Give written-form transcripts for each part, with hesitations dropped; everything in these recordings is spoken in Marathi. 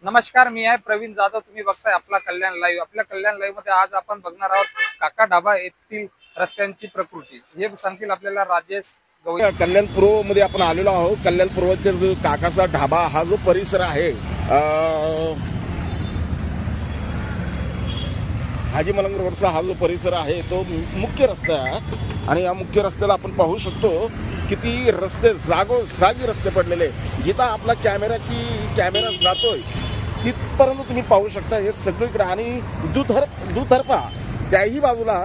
नमस्कार, मी आहे प्रवीण जाधव. तुम्ही बघताय आपला कल्याण लाईव्ह. आपल्या कल्याण लाईव्ह मध्ये आज आपण बघणार आहोत काका ढाबा येथील रस्त्यांची प्रकृती. हे सांगतील आपल्याला राजेश गवई. कल्याणपूर्व मध्ये आपण आलेलो आहोत. कल्याणपूर्वचा जो काकाचा ढाबा हा जो परिसर आहे, हाजी मलंग रोडचा हा जो परिसर आहे तो मुख्य रस्ता आहे. आणि या मुख्य रस्त्याला आपण पाहू शकतो किती रस्ते जागोजागी रस्ते पडलेले. जिथं आपला कॅमेरा जातोय तिथपर्यंत तुम्ही पाहू शकता हे सगळीकडे. आणि दुतर्फा त्याही बाजूला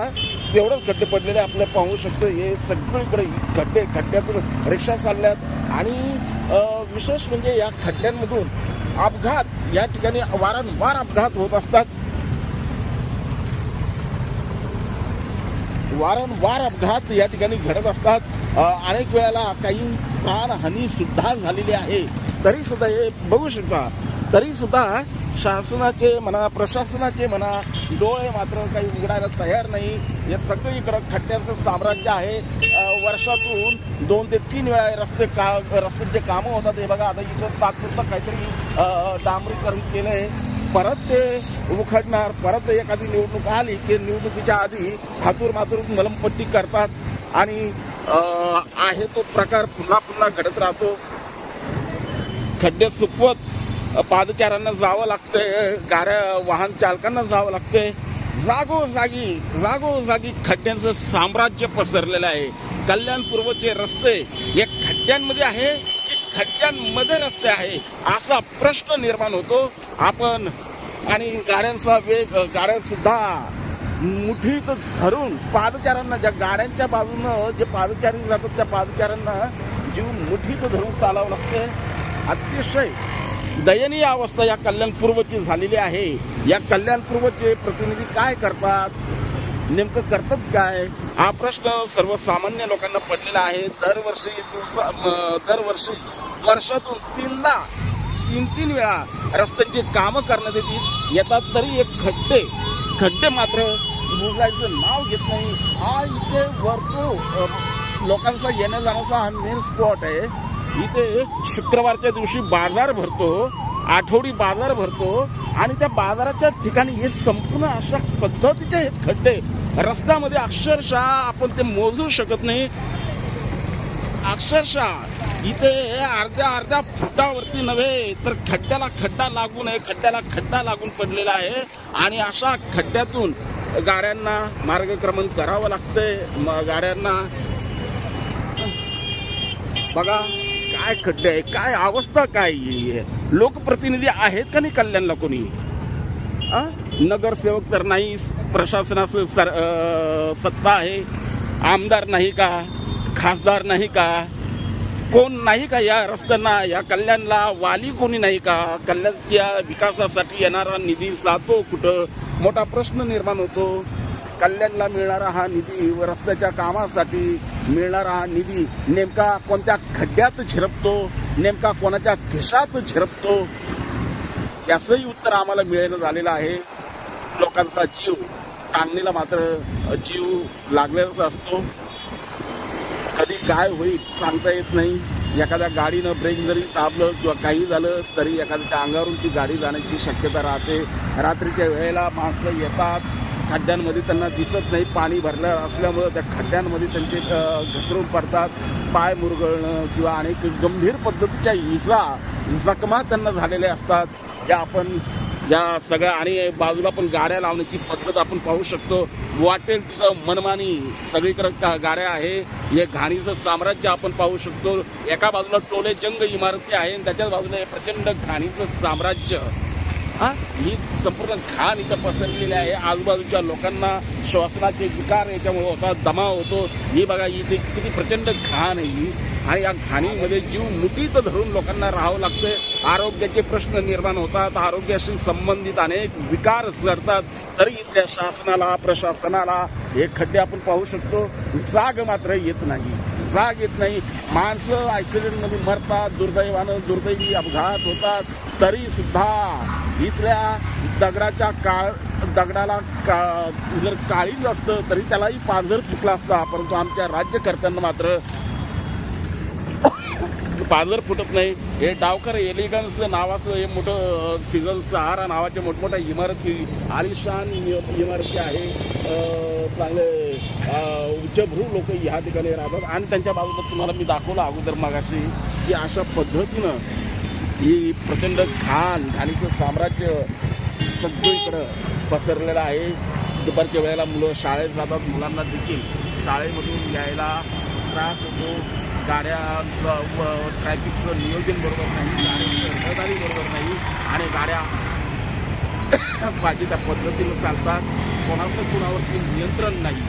एवढंच खड्डे पडलेले आपल्याला पाहू शकतो. हे सगळीकडे खड्ड्यातून रिक्षा चालल्यात. आणि विशेष म्हणजे या खड्ड्यांमधून अपघात या ठिकाणी वारंवार अपघात होत असतात. वारंवार अपघात या ठिकाणी घडत असतात. अनेक वेळेला काही प्राणहानी सुद्धा झालेली आहे. तरी सुद्धा हे बघू शकता, तरी सुद्धा शासनाचे म्हणा प्रशासनाचे म्हणा डोळे मात्र काही उघडायला तयार नाही. हे सगळीकडं खड्ड्यांचं साम्राज्य आहे. वर्षातून 2 ते 3 वेळा रस्त्याचे कामं होतात. हे बघा, आता इथं तात्पुरतं काहीतरी डांबरीकरण केलंय, परत ते उखडणार. परत एखादी निवडणूक आली की निवडणुकीच्या आधी हातूर मलमपट्टी करतात आणि आहे तो प्रकार पुन्हा घडत राहतो. खड्डे सुकवत पादचाऱ्यांना जावं लागतंय, वाहन चालकांना जावं लागतंय. जागोजागी खड्ड्यांचं साम्राज्य पसरलेलं आहे. कल्याणपूर्वचे रस्ते हे खड्ड्यांमध्ये आहे की खड्ड्यांमध्ये रस्ते आहे असा प्रश्न निर्माण होतो. आपण आणि गाड्या सुद्धा मुठीत धरून पादचाऱ्यांना, ज्या गाड्यांच्या बाजूनं जे पादचारी जातात त्या पादचाऱ्यांना जीव मुठीत धरून चालावं लागते. अतिशय दयनीय अवस्था या कल्याणपूर्वची झालेली आहे. या कल्याणपूर्वचे प्रतिनिधी काय करतात, नेमकं करतात काय, हा प्रश्न सर्वसामान्य लोकांना पडलेला आहे. दरवर्षी वर्षातून 3 वेळा रस्त्यांची कामं करण्यात येतात. तरी एक खड्डे मात्र बुजायचं नाव घेत नाही. हा इथे भरपूर लोकांचा येण्या जाण्याचा हा मेन स्पॉट आहे. इथे शुक्रवारच्या दिवशी बाजार भरतो, आठवडी बाजार भरतो. आणि त्या बाजाराच्या ठिकाणी हे संपूर्ण अशा पद्धतीचे हे खड्डे रस्त्यामध्ये अक्षरशः आपण ते मोजू शकत नाही. अक्षरशः इथे अर्ध्या फुटावरती नव्हे तर खड्ड्याला खड्डा लागून पडलेला आहे. आणि अशा खड्ड्यातून गाड्यांना मार्गक्रमण करावं लागतंय. गाड्यांना बघा काय खड्डे आहे, काय अवस्था काय. लोकप्रतिनिधी आहेत का नाही कल्याणला कोणी? नगरसेवक तर नाही, प्रशासनाचं सत्ता आहे, आमदार नाही का, खासदार नाही का, कोण नाही का या रस्त्यांना, या कल्याणला वाली कोणी नाही का? कल्याणच्या विकासासाठी येणारा निधी जातो कुठं, मोठा प्रश्न निर्माण होतो. कल्याणला मिळणारा हा निधी व रस्त्याच्या कामासाठी मिळणारा हा निधी नेमका कोणत्या खड्ड्यात झिरपतो, नेमका कोणाच्या खिशात झिरपतो, याचंही उत्तर आम्हाला मिळणं झालेलं आहे. लोकांचा जीव टांगणीला मात्र जीव लागलेलाच असतो. कधी काय होईल सांगता येत नाही. एखाद्या गाडीनं ब्रेक जरी दाबलं किंवा काही झालं तरी एखाद्याच्या अंगावरून ती गाडी जाण्याची शक्यता राहते. रात्रीच्या वेळेला माणसं येतात, खड्ड्यांमध्ये त्यांना दिसत नाही, पाणी भरलं असल्यामुळं त्या खड्ड्यांमध्ये त्यांचे घसरून पडतात. पाय मुरगळणं किंवा अनेक गंभीर पद्धतीच्या जखमा त्यांना झालेल्या असतात. या सगळ्या आणि बाजूला पण गाड्या लावण्याची पद्धत आपण पाहू शकतो. वाटेल तिथं मनमानी सगळीकडे गाड्या आहे. हे घाणीचं साम्राज्य आपण पाहू शकतो. एका बाजूला टोले जंग इमारती आहे आणि त्याच्याच बाजूला हे प्रचंड घाणीचं साम्राज्य. ही संपूर्ण घाण इथं पसरलेली आहे. आजूबाजूच्या लोकांना श्वसनाचे विकार याच्यामुळे होतात, दमा होतो. ही बघा इथे किती प्रचंड घाण आहे ही. आणि या घाणीमध्ये जीव मुठीत धरून लोकांना राहावं लागतंय. आरोग्याचे प्रश्न निर्माण होतात, आरोग्याशी संबंधित अनेक विकार घडतात. तरी इथल्या शासनाला प्रशासनाला हे खड्डे आपण पाहू शकतो. जाग मात्र येत नाही. माणसं ॲक्सिडेंटमध्ये मरतात, दुर्दैवी अपघात होतात. तरी सुद्धा इथल्या दगडाला जर काळीज असतं तरी त्यालाही पाझर फुटला असता. परंतु आमच्या राज्यकर्त्यांना मात्र पाजर फुटत नाही. हे डावकर एलिगन्स नावाचं हे मोठं सिझन सहारा नावाच्या मोठमोठ्या इमारती, आलिशान इमारती आहे. चांगले उच्चभ्रू लोक ह्या ठिकाणी राहतात आणि त्यांच्या बाजूला तुम्हाला मी दाखवलं अगोदर मागाशी की अशा पद्धतीनं ही प्रचंड घाणीचं साम्राज्य सगळीकडं पसरलेलं आहे. दुपारच्या वेळेला मुलं शाळेत जातात, मुलांना देखील शाळेमधून यायला त्रास होतो. गाड्यांचं ट्रॅफिकचं नियोजन बरोबर नाही, गाड्यांचं रहदारी बरोबर नाही आणि गाड्या पाहिजे त्या पद्धतीनं चालतात. कोणाचं कुणावरती नियंत्रण नाही.